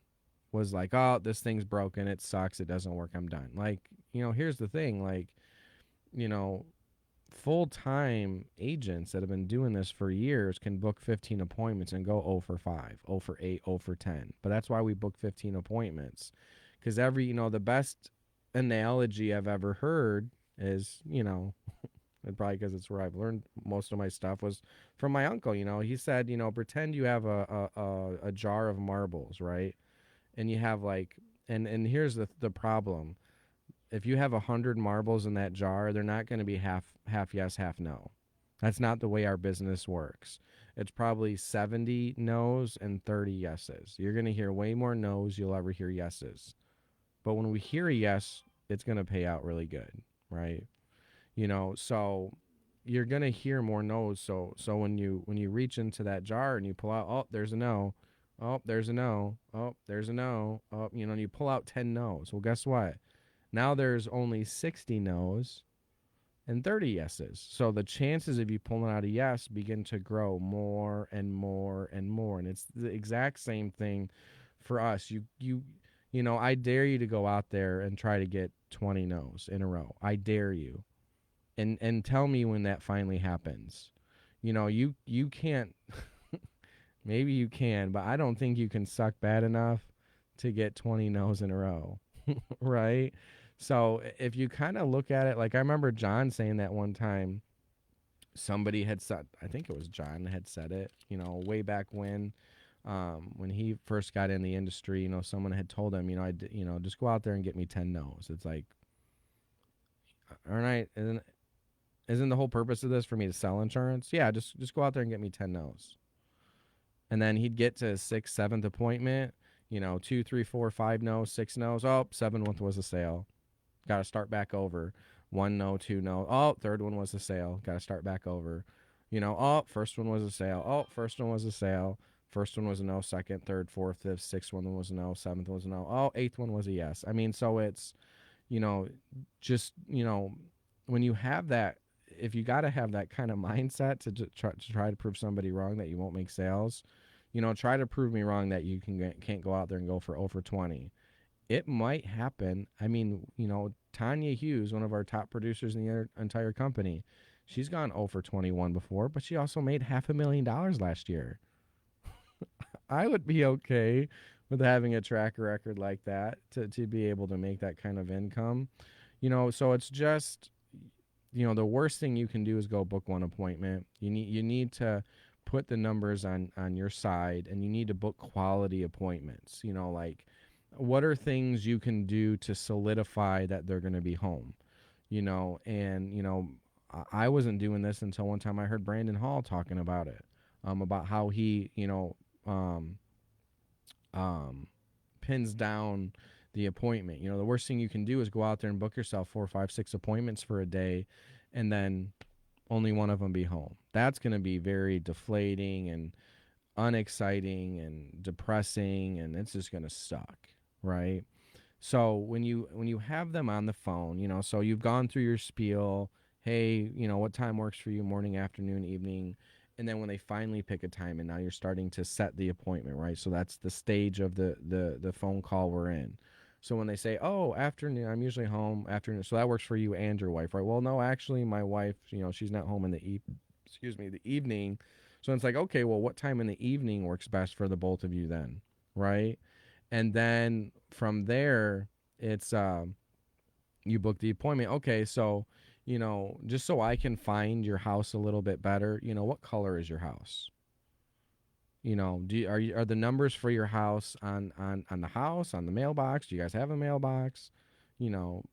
was like, oh, this thing's broken, it sucks, it doesn't work, I'm done. Like, here's the thing, like, you know, full-time agents that have been doing this for years can book 15 appointments and go 0 for 5, 0 for 8, 0 for 10. But that's why we book 15 appointments. Because the best analogy I've ever heard is, and probably because it's where I've learned most of my stuff, was from my uncle. He said, pretend you have a jar of marbles, right? And you have like, and here's the problem. If you have 100 marbles in that jar, they're not going to be half yes, half no. That's not the way our business works. It's probably 70 no's and 30 yeses. You're going to hear way more no's you'll ever hear yeses. But when we hear a yes, it's going to pay out really good, right? So you're going to hear more no's. So when you reach into that jar and you pull out, oh, there's a no. Oh, there's a no. Oh, there's a no. Oh, and you pull out 10 no's. Well, guess what? Now there's only 60 no's and 30 yeses. So the chances of you pulling out a yes begin to grow more and more and more. And it's the exact same thing for us. I dare you to go out there and try to get 20 no's in a row. I dare you. And tell me when that finally happens. You can't. Maybe you can, but I don't think you can suck bad enough to get 20 no's in a row. Right? So if you kind of look at it, like I remember John saying that one time, somebody had said, I think it was John had said it, way back when he first got in the industry, someone had told him, just go out there and get me 10 no's. It's like, aren't I, isn't the whole purpose of this for me to sell insurance? Yeah, just go out there and get me 10 no's. And then he'd get to his sixth, seventh appointment, two, three, four, five no's, six no's. Oh, seventh was a sale. Got to start back over. One no, two no. Oh, third one was a sale. Got to start back over. Oh, first one was a sale. Oh, first one was a sale. First one was a no. Second, third, fourth, fifth, sixth one was a no. Seventh was a no. Oh, eighth one was a yes. I mean, so it's, you know, just, when you have that, if you got to have that kind of mindset to try to prove somebody wrong that you won't make sales, try to prove me wrong that you can't go out there and go for over 20. It might happen. I mean, Tanya Hughes, one of our top producers in the entire company, she's gone 0 for 21 before, but she also made $500,000 last year. I would be okay with having a track record like that to be able to make that kind of income. So it's just, the worst thing you can do is go book one appointment. You need to put the numbers on your side, and you need to book quality appointments. Like, what are things you can do to solidify that they're going to be home? And I wasn't doing this until one time I heard Brandon Hall talking about it, about how he um, um, pins down the appointment. The worst thing you can do is go out there and book yourself 4, 5, 6 appointments for a day, and then only one of them be home. That's going to be very deflating and unexciting and depressing, and it's just going to suck, right? So when you have them on the phone, so you've gone through your spiel, hey, what time works for you, morning, afternoon, evening, and then when they finally pick a time, and now you're starting to set the appointment, right? So that's the stage of the phone call we're in. So when they say, oh, afternoon, I'm usually home afternoon, so that works for you and your wife, right? Well, no, actually, my wife, she's not home in the evening. So it's like, okay, well, what time in the evening works best for the both of you then, right? And then from there, it's you book the appointment. Okay, so just so I can find your house a little bit better, what color is your house? Are the numbers for your house on the house, on the mailbox? Do you guys have a mailbox?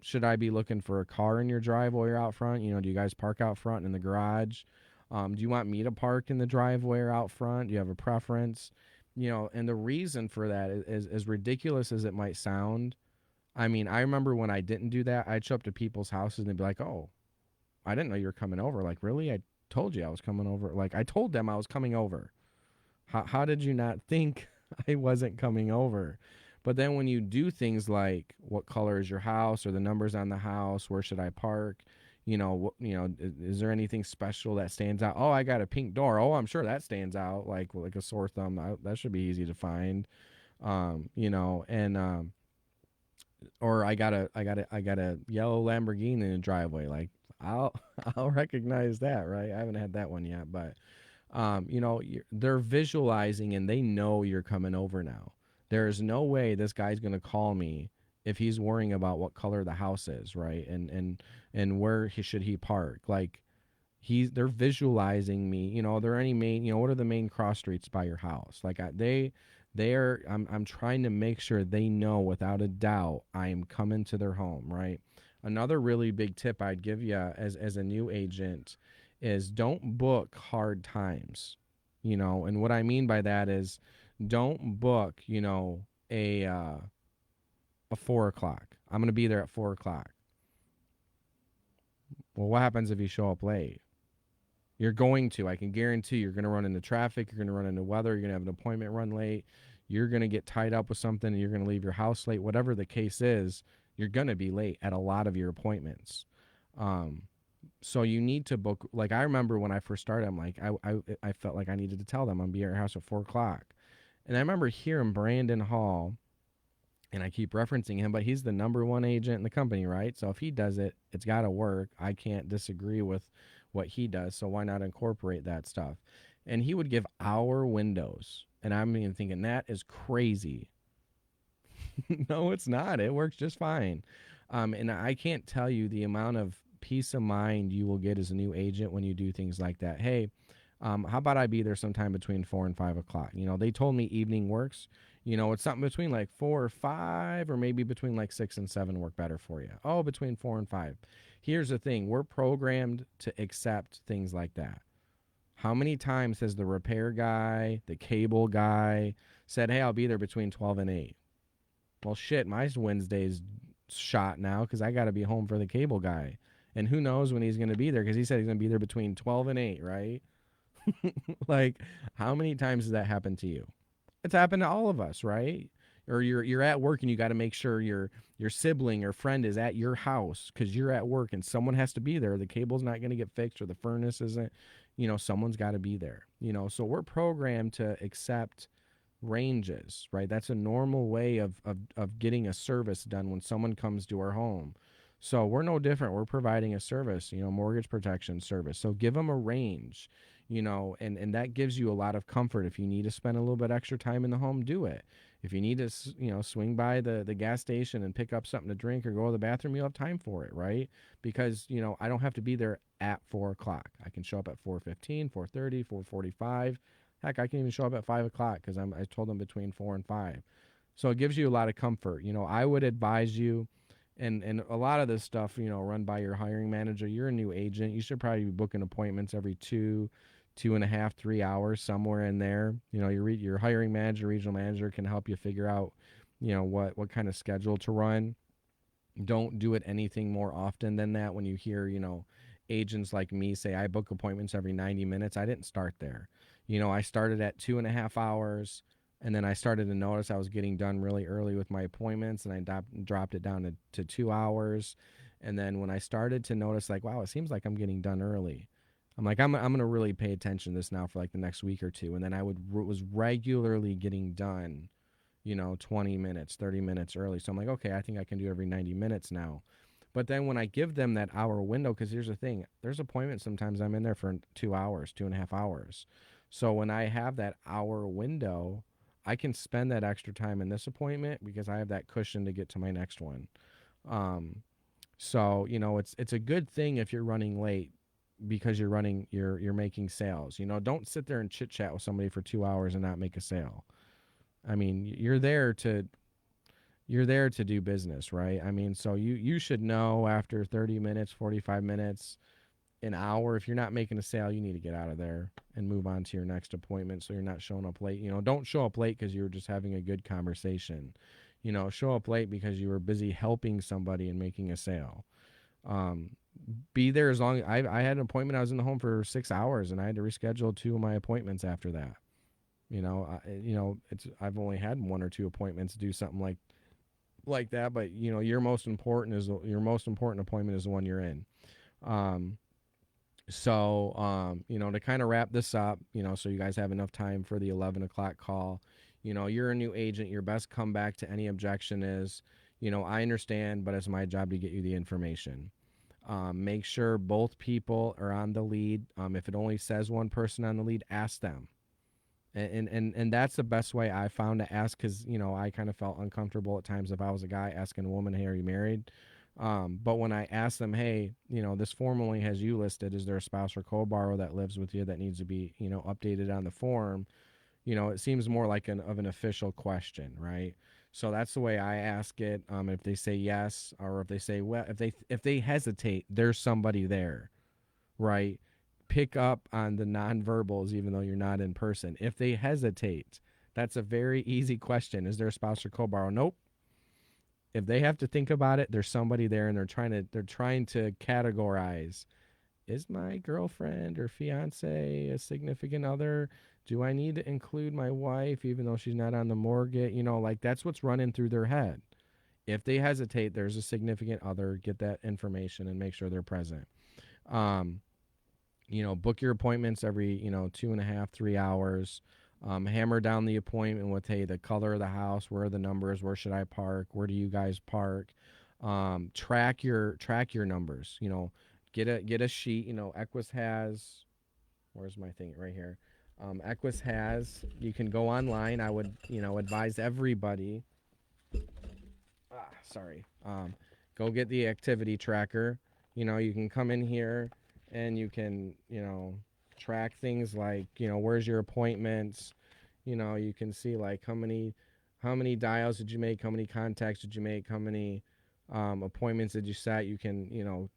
Should I be looking for a car in your driveway or out front? Do you guys park out front in the garage? Do you want me to park in the driveway or out front? Do you have a preference? And the reason for that is as ridiculous as it might sound. I mean, I remember when I didn't do that, I'd show up to people's houses and they'd be like, oh, I didn't know you were coming over. Like, really? I told you I was coming over. Like, I told them I was coming over. How did you not think I wasn't coming over? But then when you do things like what color is your house, or the numbers on the house, where should I park? Is there anything special that stands out? Oh, I got a pink door. Oh, I'm sure that stands out like a sore thumb. That should be easy to find. And or I got a yellow Lamborghini in the driveway. Like, I'll I'll recognize that, right? I haven't had that one yet, but they're visualizing and they know you're coming over now. There is no way this guy's going to call me if he's worrying about what color the house is, right? And where should he park? Like, they're visualizing me. Are there any main, what are the main cross streets by your house? Like, I'm trying to make sure they know without a doubt I am coming to their home, right? Another really big tip I'd give you as a new agent is don't book hard times. And what I mean by that is don't book, a 4 o'clock. I'm gonna be there at 4 o'clock. Well, what happens if you show up late? You're going to. I can guarantee you're going to run into traffic. You're going to run into weather. You're going to have an appointment run late. You're going to get tied up with something and you're going to leave your house late. Whatever the case is, you're going to be late at a lot of your appointments. Um, so you need to book. Like I remember when I first started, I'm like, I felt like I needed to tell them I'm be at your house at 4 o'clock. And I remember hearing Brandon Hall, and I keep referencing him, but he's the number one agent in the company, right? So if he does it, it's got to work. I can't disagree with what he does, so why not incorporate that stuff? And he would give hour windows, and I'm even thinking that is crazy. No, it's not. It works just fine. And I can't tell you the amount of peace of mind you will get as a new agent when you do things like that. Hey, how about I be there sometime between 4 and 5 o'clock? They told me evening works. It's something between like 4 or 5, or maybe between like 6 and 7 work better for you. Oh, between 4 and 5. Here's the thing: we're programmed to accept things like that. How many times has the repair guy, the cable guy, said, "Hey, I'll be there between 12 and 8"? Well, shit, my Wednesday's shot now because I got to be home for the cable guy. And who knows when he's going to be there because he said he's going to be there between 12 and 8, right? Like, how many times has that happened to you? It's happened to all of us, right? Or you're at work and you got to make sure your sibling or friend is at your house because you're at work and someone has to be there. The cable's not going to get fixed or the furnace isn't. Someone's got to be there. So we're programmed to accept ranges, right? That's a normal way of getting a service done when someone comes to our home. So we're no different. We're providing a service, mortgage protection service. So give them a range, and that gives you a lot of comfort. If you need to spend a little bit extra time in the home, do it. If you need to, swing by the gas station and pick up something to drink or go to the bathroom, you'll have time for it, right? Because, I don't have to be there at 4 o'clock. I can show up at 4:15, 4:30, 4:45. Heck, I can even show up at 5 o'clock because I told them between 4 and 5. So it gives you a lot of comfort. I would advise you, and a lot of this stuff, run by your hiring manager. You're a new agent. You should probably be booking appointments every 2.5, 3 hours, somewhere in there. Your hiring manager, regional manager can help you figure out, what kind of schedule to run. Don't do it anything more often than that. When you hear, agents like me say I book appointments every 90 minutes, I didn't start there. I started at 2.5 hours, and then I started to notice I was getting done really early with my appointments, and I dropped it down to 2 hours. And then when I started to notice, like, wow, it seems like I'm getting done early, I'm like, I'm gonna really pay attention to this now for like the next week or two. And then I was regularly getting done, 20 minutes, 30 minutes early. So I'm like, okay, I think I can do every 90 minutes now. But then when I give them that hour window, because here's the thing, there's appointments sometimes I'm in there for 2 hours, 2.5 hours. So when I have that hour window, I can spend that extra time in this appointment because I have that cushion to get to my next one. Um, so it's a good thing if you're running late because you're making sales. Don't sit there and chit chat with somebody for 2 hours and not make a sale. I mean, you're there to do business, right? I mean, so you should know after 30 minutes, 45 minutes, an hour, if you're not making a sale, you need to get out of there and move on to your next appointment so you're not showing up late. Don't show up late because you were just having a good conversation. Show up late because you were busy helping somebody and making a sale. Um, be there as long. I had an appointment. I was in the home for 6 hours and I had to reschedule two of my appointments after that. I've only had one or two appointments to do something like that, but your most important appointment is the one you're in. Um, to kind of wrap this up, so you guys have enough time for the 11 o'clock call. You're a new agent. Your best comeback to any objection is, I understand, but it's my job to get you the information. Make sure both people are on the lead. If it only says one person on the lead, ask them. And that's the best way I found to ask, because I kind of felt uncomfortable at times if I was a guy asking a woman, hey, are you married? But when I ask them, hey, this form only has you listed, is there a spouse or co-borrower that lives with you that needs to be updated on the form? It seems more like an official question, right? So that's the way I ask it. If they say yes, or if they say, well, if they hesitate, there's somebody there, right? pick up on the nonverbals even though you're not in person. If they hesitate, that's a very easy question. Is there a spouse or co-borrow? Nope. If they have to think about it, there's somebody there, and they're trying to categorize, is my girlfriend or fiance a significant other? Do I need to include my wife even though she's not on the mortgage? Like that's what's running through their head. If they hesitate, there's a significant other. Get that information and make sure they're present. Um, Book your appointments every, 2.5, 3 hours. Hammer down the appointment with, hey, the color of the house, where are the numbers, where should I park, where do you guys park? Track your numbers. Get a sheet. Equis has, where's my thing right here? Equis has, you can go online. I would, advise everybody. Sorry. Go get the activity tracker. You can come in here and you can, track things like, where's your appointments? You can see like how many dials did you make? How many contacts did you make? How many appointments did you set? You can,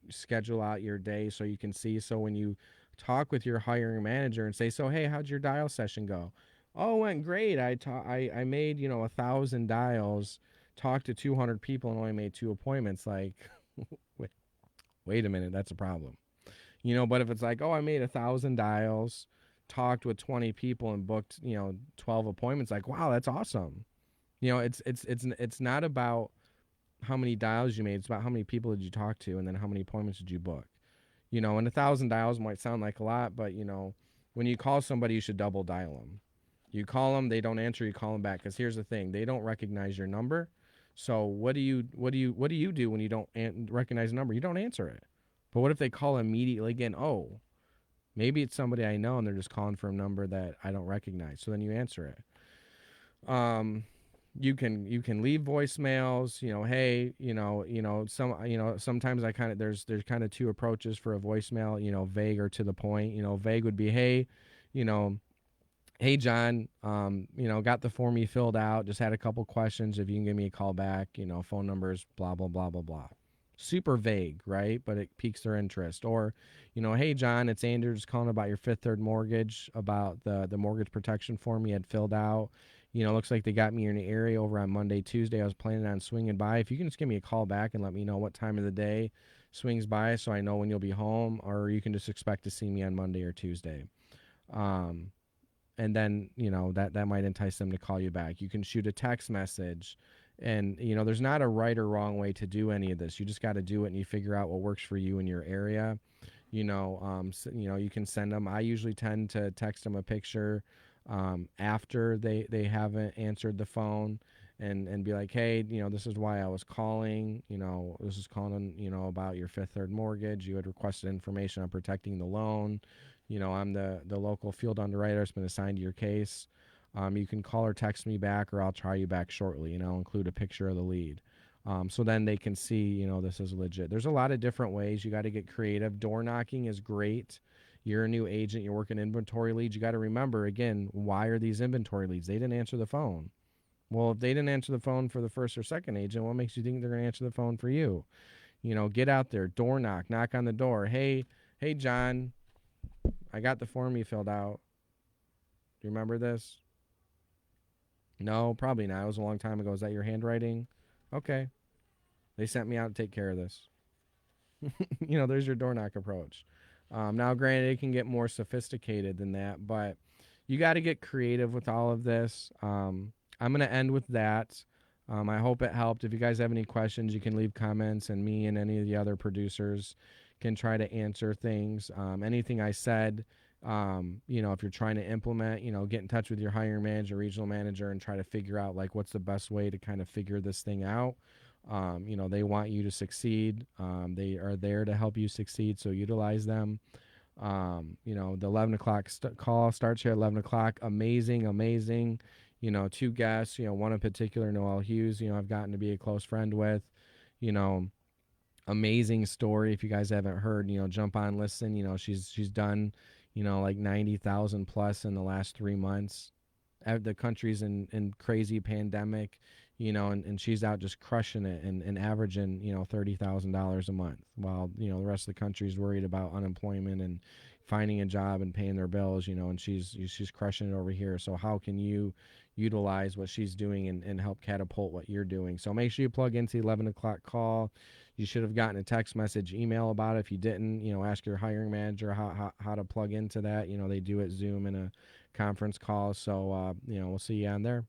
schedule out your day so you can see. So when you talk with your hiring manager and say, so, hey, how'd your dial session go? Oh, it went great. I made, 1,000 dials, talked to 200 people and only made 2 appointments. Like, wait a minute, that's a problem. But if it's like, oh, I made 1,000 dials, talked with 20 people and booked, 12 appointments, like, wow, that's awesome. It's not about how many dials you made. It's about how many people did you talk to, and then how many appointments did you book. And 1,000 dials might sound like a lot, but when you call somebody, you should double dial them. You call them, they don't answer, you call them back. Because here's the thing, they don't recognize your number. So what do you do when you don't recognize a number? You don't answer it. But what if they call immediately again? Oh, maybe it's somebody I know and they're just calling for a number that I don't recognize. So then you answer it. You can leave voicemails. Hey, sometimes I kind of there's kind of two approaches for a voicemail. Vague or to the point. Vague would be, hey, you know hey John, got the form you filled out, just had a couple questions, if you can give me a call back, phone numbers, blah blah blah blah blah. Super vague, right? But it piques their interest. Or, hey John, it's Andrew, just calling about your Fifth Third mortgage, about the mortgage protection form you had filled out. Looks like they got me in the area over on Monday, Tuesday. I was planning on swinging by. If you can just give me a call back and let me know what time of the day swings by so I know when you'll be home, or you can just expect to see me on Monday or Tuesday. And then that might entice them to call you back. You can shoot a text message, and there's not a right or wrong way to do any of this. You just got to do it, and you figure out what works for you in your area. You can send them. I usually tend to text them a picture after they haven't answered the phone, and be like, hey, this is why I was calling. This is calling about your Fifth Third mortgage. You had requested information on protecting the loan. I'm the local field underwriter that's been assigned to your case. You can call or text me back, or I'll try you back shortly. Include a picture of the lead. So then they can see, this is legit. There's a lot of different ways. You got to get creative. Door knocking is great. You're a new agent. You're working inventory leads. You got to remember, again, why are these inventory leads? They didn't answer the phone. Well, if they didn't answer the phone for the first or second agent, what makes you think they're going to answer the phone for you? Get out there, door knock on the door. Hey, John, I got the form you filled out. Do you remember this? No, probably not. It was a long time ago. Is that your handwriting? Okay. They sent me out to take care of this. There's your door knock approach. Now, granted, it can get more sophisticated than that, but you got to get creative with all of this. I'm going to end with that. I hope it helped. If you guys have any questions, you can leave comments, and me and any of the other producers can try to answer things. Anything I said, if you're trying to implement, get in touch with your hiring manager, regional manager, and try to figure out like what's the best way to kind of figure this thing out. They want you to succeed. They are there to help you succeed, so utilize them. The 11 o'clock call starts here at 11 o'clock. Amazing. Two guests, one in particular, Noelle Hughes, I've gotten to be a close friend with. Amazing story. If you guys haven't heard, jump on, listen. She's done, like 90,000 plus in the last 3 months. The country's in crazy pandemic, and she's out just crushing it and averaging, $30,000 a month, while, the rest of the country's worried about unemployment and finding a job and paying their bills, and she's crushing it over here. So how can you utilize what she's doing and help catapult what you're doing? So make sure you plug into the 11 o'clock call. You should have gotten a text message, email about it. If you didn't, ask your hiring manager how to plug into that. They do it Zoom and a conference call. So, we'll see you on there.